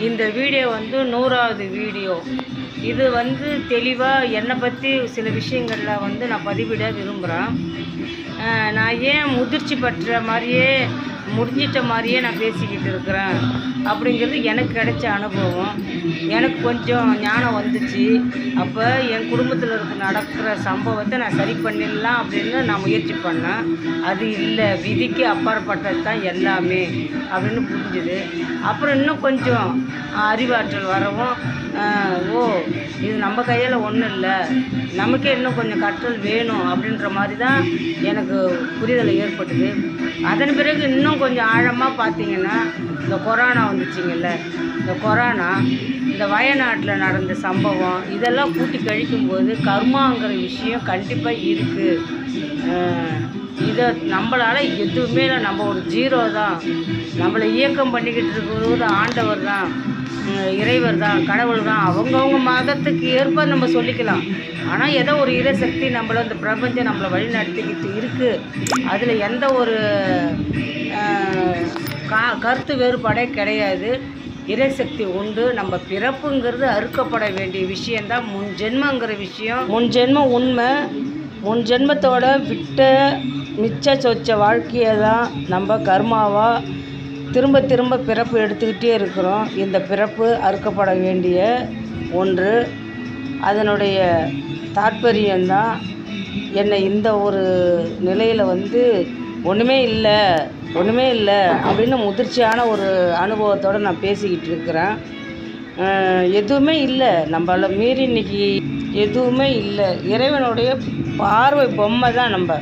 இந்த வீடியோ வந்து 100வது வீடியோ. இது வந்து தெளிவாக என்னை பற்றி சில விஷயங்களில் வந்து நான் பதிவிட விரும்புகிறேன். நான் ஏன் முதிர்ச்சி பெற்ற மாதிரியே முடிஞ்சிட்ட மாதிரியே நான் பேசிக்கிட்டு இருக்கிறேன் அப்படிங்கிறது எனக்கு கிடைச்ச அனுபவம். எனக்கு கொஞ்சம் ஞானம் வந்துச்சு. அப்போ என் குடும்பத்தில் நடக்கிற சம்பவத்தை நான் சரி பண்ணிடலாம் அப்படின்னு நான் முயற்சி பண்ணேன். அது இல்லை, விதிக்கு அப்பாற்பட்டது தான் எல்லாமே அப்படின்னு புரிஞ்சுது. அப்புறம் இன்னும் கொஞ்சம் அறிவாற்றல் வரவும், இது நம்ம கையில் ஒன்றும் இல்லை, நமக்கே இன்னும் கொஞ்சம் கற்றல் வேணும் அப்படின்ற மாதிரி தான் எனக்கு புரிதல் ஏற்பட்டுது. அதன் பிறகு இன்னும் கொஞ்சம் ஆழமாக பார்த்திங்கன்னா, இந்த கொரோனா வந்துச்சுங்கள்ல, இந்த கொரோனா, இந்த வயநாட்டில் நடந்த சம்பவம், இதெல்லாம் கூட்டி கழிக்கும்போது கர்மாங்கிற விஷயம் கண்டிப்பாக இருக்குது. இதை நம்மளால் எதுவுமே இல்லை, நம்ம ஒரு ஜீரோ தான். நம்மளை இயக்கம் பண்ணிக்கிட்டு இருக்கிற ஆண்டவர் தான், இறைவர் தான், கடவுள் தான். அவங்கவுங்க மதத்துக்கு ஏற்ப நம்ம சொல்லிக்கலாம். ஆனால் ஏதோ ஒரு இறைசக்தி நம்மளை, இந்த பிரபஞ்சம் நம்மளை வழி நடத்திக்கிட்டு இருக்குது. அதில் எந்த ஒரு கருத்து வேறுபாடே கிடையாது. இறைசக்தி உண்டு. நம்ம பிறப்புங்கிறது அறுக்கப்பட வேண்டிய விஷயந்தான். முன் ஜென்மங்கிற விஷயம், முன் ஜென்மம் உண்மை. முன் ஜென்மத்தோட விட்ட மிச்ச சொச்ச வாழ்க்கையை தான் நம்ம கர்மாவாக திரும்ப திரும்ப பிறப்பு எடுத்துக்கிட்டே இருக்கிறோம். இந்த பிறப்பு அறுக்கப்பட வேண்டிய ஒன்று. அதனுடைய தாற்பயம்தான் என்னை இந்த ஒரு நிலையில் வந்து ஒன்றுமே இல்லை அப்படின்னு முதிர்ச்சியான ஒரு அனுபவத்தோடு நான் பேசிக்கிட்டு இருக்கிறேன். எதுவுமே இல்லை, நம்மளை மீறி இன்றைக்கி எதுவுமே இல்லை. இறைவனுடைய பார்வை பொம்மை தான் நம்ம.